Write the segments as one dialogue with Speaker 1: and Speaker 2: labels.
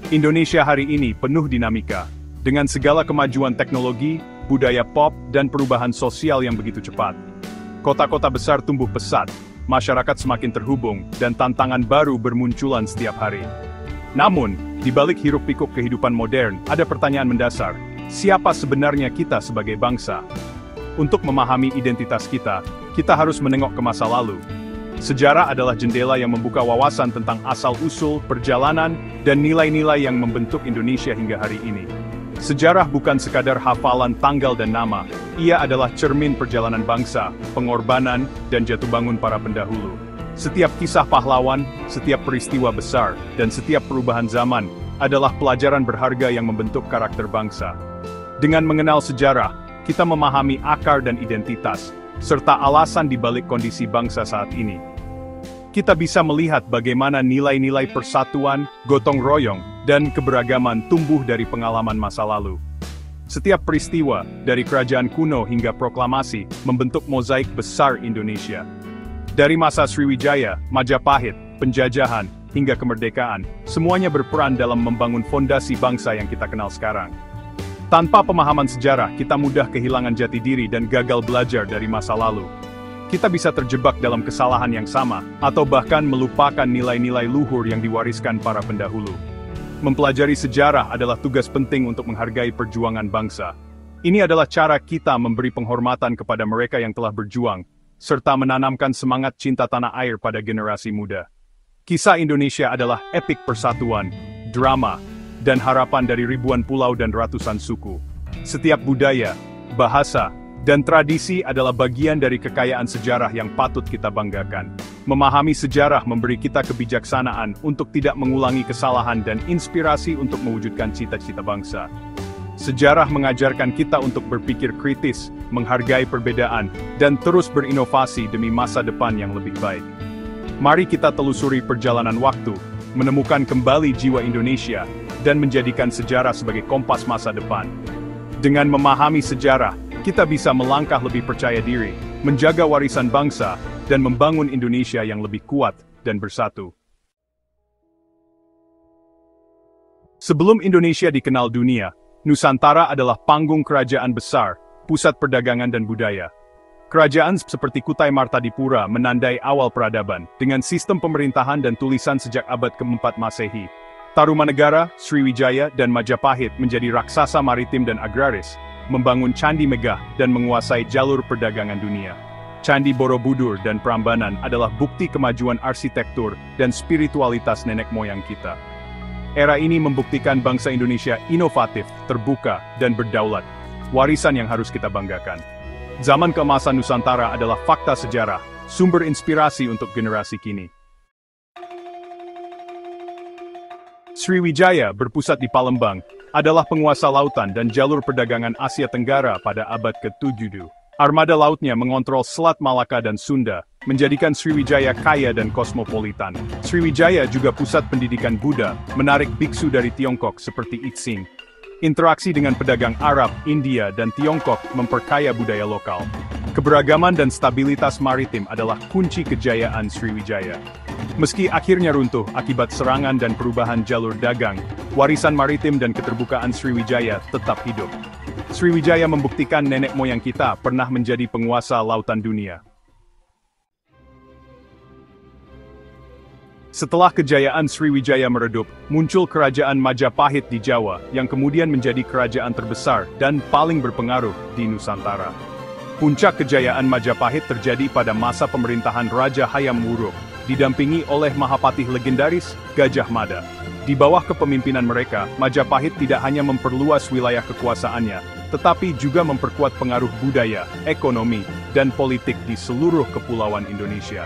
Speaker 1: Indonesia hari ini penuh dinamika, dengan segala kemajuan teknologi, budaya pop, dan perubahan sosial yang begitu cepat. Kota-kota besar tumbuh pesat, masyarakat semakin terhubung, dan tantangan baru bermunculan setiap hari. Namun, di balik hiruk-pikuk kehidupan modern, ada pertanyaan mendasar, siapa sebenarnya kita sebagai bangsa? Untuk memahami identitas kita, kita harus menengok ke masa lalu. Sejarah adalah jendela yang membuka wawasan tentang asal-usul, perjalanan, dan nilai-nilai yang membentuk Indonesia hingga hari ini. Sejarah bukan sekadar hafalan tanggal dan nama, ia adalah cermin perjalanan bangsa, pengorbanan, dan jatuh bangun para pendahulu. Setiap kisah pahlawan, setiap peristiwa besar, dan setiap perubahan zaman adalah pelajaran berharga yang membentuk karakter bangsa. Dengan mengenal sejarah, kita memahami akar dan identitas, serta alasan di balik kondisi bangsa saat ini. Kita bisa melihat bagaimana nilai-nilai persatuan, gotong royong, dan keberagaman tumbuh dari pengalaman masa lalu. Setiap peristiwa, dari kerajaan kuno hingga proklamasi, membentuk mozaik besar Indonesia. Dari masa Sriwijaya, Majapahit, penjajahan, hingga kemerdekaan, semuanya berperan dalam membangun fondasi bangsa yang kita kenal sekarang. Tanpa pemahaman sejarah, kita mudah kehilangan jati diri dan gagal belajar dari masa lalu. Kita bisa terjebak dalam kesalahan yang sama, atau bahkan melupakan nilai-nilai luhur yang diwariskan para pendahulu. Mempelajari sejarah adalah tugas penting untuk menghargai perjuangan bangsa. Ini adalah cara kita memberi penghormatan kepada mereka yang telah berjuang, serta menanamkan semangat cinta tanah air pada generasi muda. Kisah Indonesia adalah epik persatuan, drama, dan harapan dari ribuan pulau dan ratusan suku. Setiap budaya, bahasa, dan tradisi adalah bagian dari kekayaan sejarah yang patut kita banggakan. Memahami sejarah memberi kita kebijaksanaan untuk tidak mengulangi kesalahan dan inspirasi untuk mewujudkan cita-cita bangsa. Sejarah mengajarkan kita untuk berpikir kritis, menghargai perbedaan, dan terus berinovasi demi masa depan yang lebih baik. Mari kita telusuri perjalanan waktu, menemukan kembali jiwa Indonesia, dan menjadikan sejarah sebagai kompas masa depan. Dengan memahami sejarah, kita bisa melangkah lebih percaya diri, menjaga warisan bangsa, dan membangun Indonesia yang lebih kuat dan bersatu. Sebelum Indonesia dikenal dunia, Nusantara adalah panggung kerajaan besar, pusat perdagangan dan budaya. Kerajaan seperti Kutai Martadipura menandai awal peradaban, dengan sistem pemerintahan dan tulisan sejak abad ke-4 Masehi. Tarumanegara, Sriwijaya, dan Majapahit menjadi raksasa maritim dan agraris, membangun candi megah dan menguasai jalur perdagangan dunia. Candi Borobudur dan Prambanan adalah bukti kemajuan arsitektur dan spiritualitas nenek moyang kita. Era ini membuktikan bangsa Indonesia inovatif, terbuka, dan berdaulat. Warisan yang harus kita banggakan. Zaman keemasan Nusantara adalah fakta sejarah, sumber inspirasi untuk generasi kini. Sriwijaya, berpusat di Palembang, adalah penguasa lautan dan jalur perdagangan Asia Tenggara pada abad ke-7. Armada lautnya mengontrol Selat Malaka dan Sunda, menjadikan Sriwijaya kaya dan kosmopolitan. Sriwijaya juga pusat pendidikan Buddha, menarik biksu dari Tiongkok seperti Itsing. Interaksi dengan pedagang Arab, India, dan Tiongkok memperkaya budaya lokal. Keberagaman dan stabilitas maritim adalah kunci kejayaan Sriwijaya. Meski akhirnya runtuh akibat serangan dan perubahan jalur dagang, warisan maritim dan keterbukaan Sriwijaya tetap hidup. Sriwijaya membuktikan nenek moyang kita pernah menjadi penguasa lautan dunia. Setelah kejayaan Sriwijaya meredup, muncul kerajaan Majapahit di Jawa, yang kemudian menjadi kerajaan terbesar dan paling berpengaruh di Nusantara. Puncak kejayaan Majapahit terjadi pada masa pemerintahan Raja Hayam Wuruk, didampingi oleh Mahapatih legendaris, Gajah Mada. Di bawah kepemimpinan mereka, Majapahit tidak hanya memperluas wilayah kekuasaannya, tetapi juga memperkuat pengaruh budaya, ekonomi, dan politik di seluruh kepulauan Indonesia.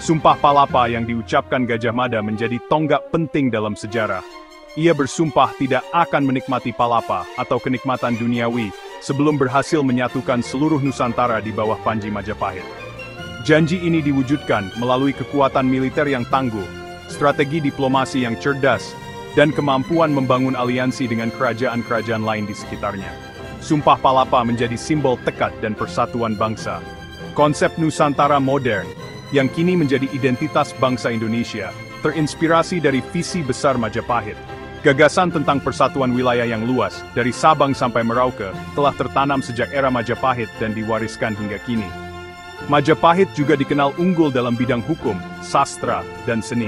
Speaker 1: Sumpah Palapa yang diucapkan Gajah Mada menjadi tonggak penting dalam sejarah. Ia bersumpah tidak akan menikmati palapa atau kenikmatan duniawi sebelum berhasil menyatukan seluruh Nusantara di bawah Panji Majapahit. Janji ini diwujudkan melalui kekuatan militer yang tangguh, strategi diplomasi yang cerdas, dan kemampuan membangun aliansi dengan kerajaan-kerajaan lain di sekitarnya. Sumpah Palapa menjadi simbol tekad dan persatuan bangsa. Konsep Nusantara modern, yang kini menjadi identitas bangsa Indonesia, terinspirasi dari visi besar Majapahit. Gagasan tentang persatuan wilayah yang luas, dari Sabang sampai Merauke, telah tertanam sejak era Majapahit dan diwariskan hingga kini. Majapahit juga dikenal unggul dalam bidang hukum, sastra, dan seni.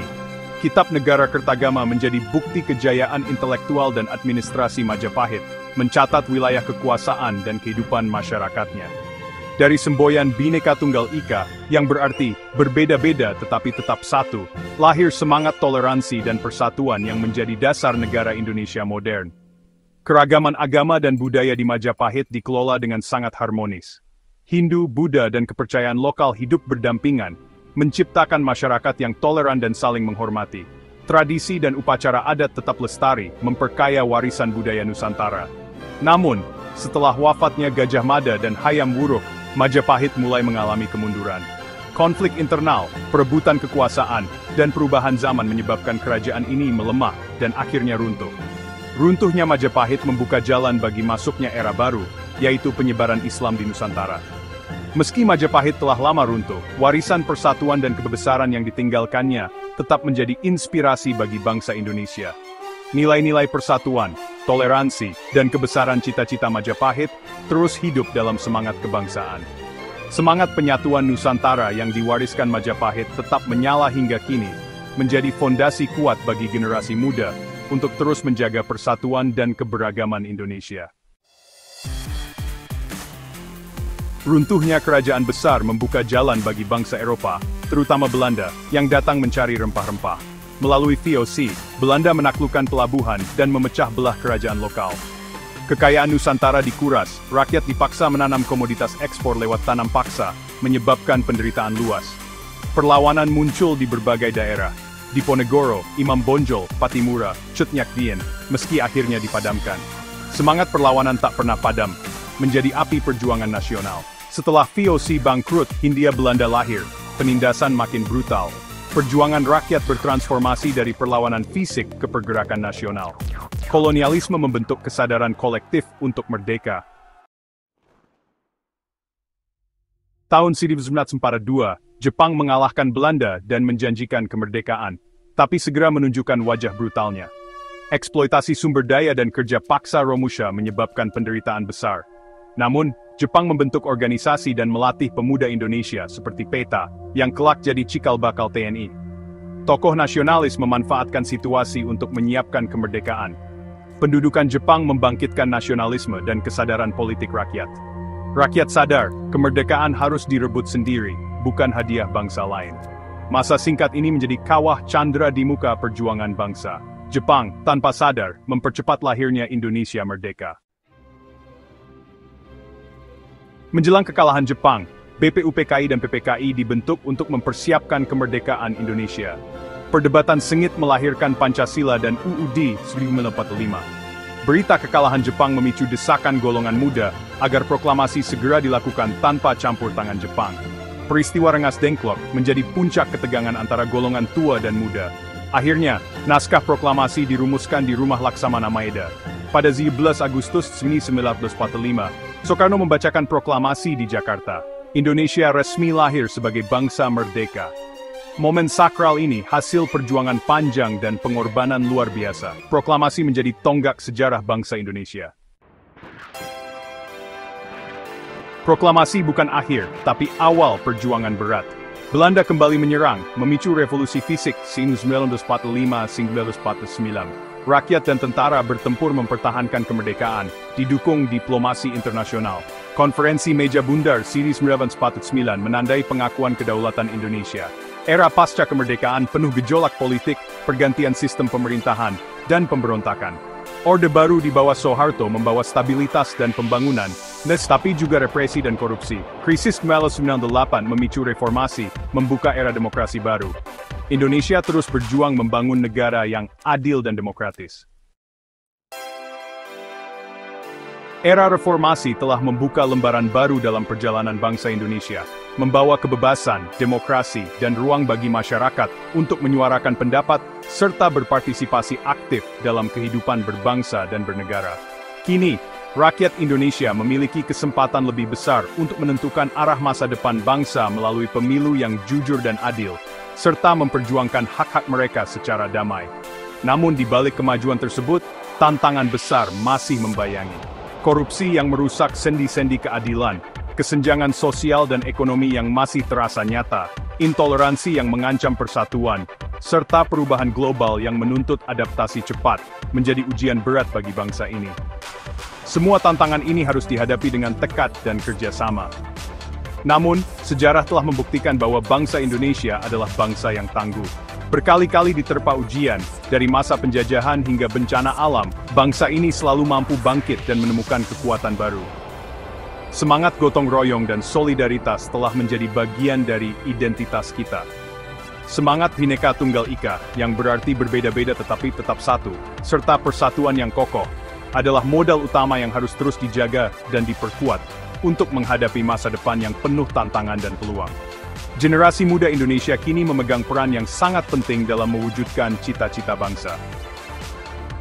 Speaker 1: Kitab Negara Kertagama menjadi bukti kejayaan intelektual dan administrasi Majapahit, mencatat wilayah kekuasaan dan kehidupan masyarakatnya. Dari semboyan Bhinneka Tunggal Ika, yang berarti berbeda-beda tetapi tetap satu, lahir semangat toleransi dan persatuan yang menjadi dasar negara Indonesia modern. Keragaman agama dan budaya di Majapahit dikelola dengan sangat harmonis. Hindu, Buddha, dan kepercayaan lokal hidup berdampingan, menciptakan masyarakat yang toleran dan saling menghormati. Tradisi dan upacara adat tetap lestari, memperkaya warisan budaya Nusantara. Namun, setelah wafatnya Gajah Mada dan Hayam Wuruk, Majapahit mulai mengalami kemunduran. Konflik internal, perebutan kekuasaan, dan perubahan zaman menyebabkan kerajaan ini melemah dan akhirnya runtuh. Runtuhnya Majapahit membuka jalan bagi masuknya era baru, yaitu penyebaran Islam di Nusantara. Meski Majapahit telah lama runtuh, warisan persatuan dan kebesaran yang ditinggalkannya tetap menjadi inspirasi bagi bangsa Indonesia. Nilai-nilai persatuan, toleransi, dan kebesaran cita-cita Majapahit terus hidup dalam semangat kebangsaan. Semangat penyatuan Nusantara yang diwariskan Majapahit tetap menyala hingga kini, menjadi fondasi kuat bagi generasi muda untuk terus menjaga persatuan dan keberagaman Indonesia. Runtuhnya kerajaan besar membuka jalan bagi bangsa Eropa, terutama Belanda, yang datang mencari rempah-rempah. Melalui VOC, Belanda menaklukkan pelabuhan dan memecah belah kerajaan lokal. Kekayaan Nusantara dikuras, rakyat dipaksa menanam komoditas ekspor lewat tanam paksa, menyebabkan penderitaan luas. Perlawanan muncul di berbagai daerah. Diponegoro, Imam Bonjol, Patimura, Cut Nyak Dien, meski akhirnya dipadamkan. Semangat perlawanan tak pernah padam, menjadi api perjuangan nasional. Setelah VOC bangkrut, Hindia Belanda lahir, penindasan makin brutal. Perjuangan rakyat bertransformasi dari perlawanan fisik ke pergerakan nasional. Kolonialisme membentuk kesadaran kolektif untuk merdeka. Tahun 1942, Jepang mengalahkan Belanda dan menjanjikan kemerdekaan, tapi segera menunjukkan wajah brutalnya. Eksploitasi sumber daya dan kerja paksa Romusha menyebabkan penderitaan besar. Namun, Jepang membentuk organisasi dan melatih pemuda Indonesia seperti PETA, yang kelak jadi cikal bakal TNI. Tokoh nasionalis memanfaatkan situasi untuk menyiapkan kemerdekaan. Pendudukan Jepang membangkitkan nasionalisme dan kesadaran politik rakyat. Rakyat sadar, kemerdekaan harus direbut sendiri, bukan hadiah bangsa lain. Masa singkat ini menjadi kawah candra di muka perjuangan bangsa. Jepang, tanpa sadar, mempercepat lahirnya Indonesia merdeka. Menjelang kekalahan Jepang, BPUPKI dan PPKI dibentuk untuk mempersiapkan kemerdekaan Indonesia. Perdebatan sengit melahirkan Pancasila dan UUD 1945. Berita kekalahan Jepang memicu desakan golongan muda agar proklamasi segera dilakukan tanpa campur tangan Jepang. Peristiwa Rengas Dengklok menjadi puncak ketegangan antara golongan tua dan muda. Akhirnya, naskah proklamasi dirumuskan di Rumah Laksamana Maeda. Pada 17 Agustus 1945, Soekarno membacakan proklamasi di Jakarta. Indonesia resmi lahir sebagai bangsa merdeka. Momen sakral ini hasil perjuangan panjang dan pengorbanan luar biasa. Proklamasi menjadi tonggak sejarah bangsa Indonesia. Proklamasi bukan akhir, tapi awal perjuangan berat. Belanda kembali menyerang, memicu revolusi fisik 1945-1949. Rakyat dan tentara bertempur mempertahankan kemerdekaan, didukung diplomasi internasional. Konferensi Meja Bundar 1949 menandai pengakuan kedaulatan Indonesia. Era pasca kemerdekaan penuh gejolak politik, pergantian sistem pemerintahan, dan pemberontakan. Orde Baru di bawah Soeharto membawa stabilitas dan pembangunan, tapi juga represi dan korupsi. Krisis 1998 memicu reformasi, membuka era demokrasi baru. Indonesia terus berjuang membangun negara yang adil dan demokratis. Era reformasi telah membuka lembaran baru dalam perjalanan bangsa Indonesia, membawa kebebasan, demokrasi, dan ruang bagi masyarakat untuk menyuarakan pendapat serta berpartisipasi aktif dalam kehidupan berbangsa dan bernegara. Kini, rakyat Indonesia memiliki kesempatan lebih besar untuk menentukan arah masa depan bangsa melalui pemilu yang jujur dan adil, serta memperjuangkan hak-hak mereka secara damai. Namun di balik kemajuan tersebut, tantangan besar masih membayangi. Korupsi yang merusak sendi-sendi keadilan, kesenjangan sosial dan ekonomi yang masih terasa nyata, intoleransi yang mengancam persatuan, serta perubahan global yang menuntut adaptasi cepat, menjadi ujian berat bagi bangsa ini. Semua tantangan ini harus dihadapi dengan tekad dan kerjasama. Namun, sejarah telah membuktikan bahwa bangsa Indonesia adalah bangsa yang tangguh. Berkali-kali diterpa ujian, dari masa penjajahan hingga bencana alam, bangsa ini selalu mampu bangkit dan menemukan kekuatan baru. Semangat gotong royong dan solidaritas telah menjadi bagian dari identitas kita. Semangat Bhinneka Tunggal Ika, yang berarti berbeda-beda tetapi tetap satu, serta persatuan yang kokoh, adalah modal utama yang harus terus dijaga dan diperkuat untuk menghadapi masa depan yang penuh tantangan dan peluang. Generasi muda Indonesia kini memegang peran yang sangat penting dalam mewujudkan cita-cita bangsa.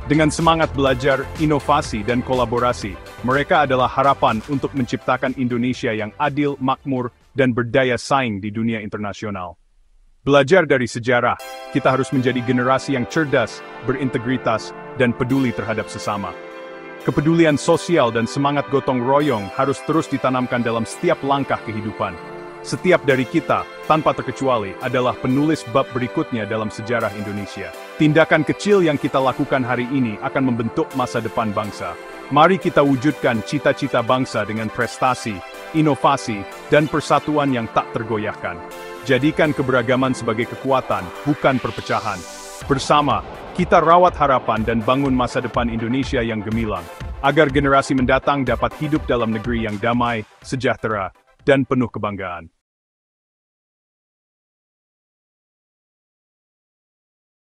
Speaker 1: Dengan semangat belajar, inovasi, dan kolaborasi, mereka adalah harapan untuk menciptakan Indonesia yang adil, makmur, dan berdaya saing di dunia internasional. Belajar dari sejarah, kita harus menjadi generasi yang cerdas, berintegritas, dan peduli terhadap sesama. Kepedulian sosial dan semangat gotong royong harus terus ditanamkan dalam setiap langkah kehidupan. Setiap dari kita, tanpa terkecuali, adalah penulis bab berikutnya dalam sejarah Indonesia. Tindakan kecil yang kita lakukan hari ini akan membentuk masa depan bangsa. Mari kita wujudkan cita-cita bangsa dengan prestasi, inovasi, dan persatuan yang tak tergoyahkan. Jadikan keberagaman sebagai kekuatan, bukan perpecahan. Bersama, kita rawat harapan dan bangun masa depan Indonesia yang gemilang, agar generasi mendatang dapat hidup dalam negeri yang damai, sejahtera, dan penuh kebanggaan.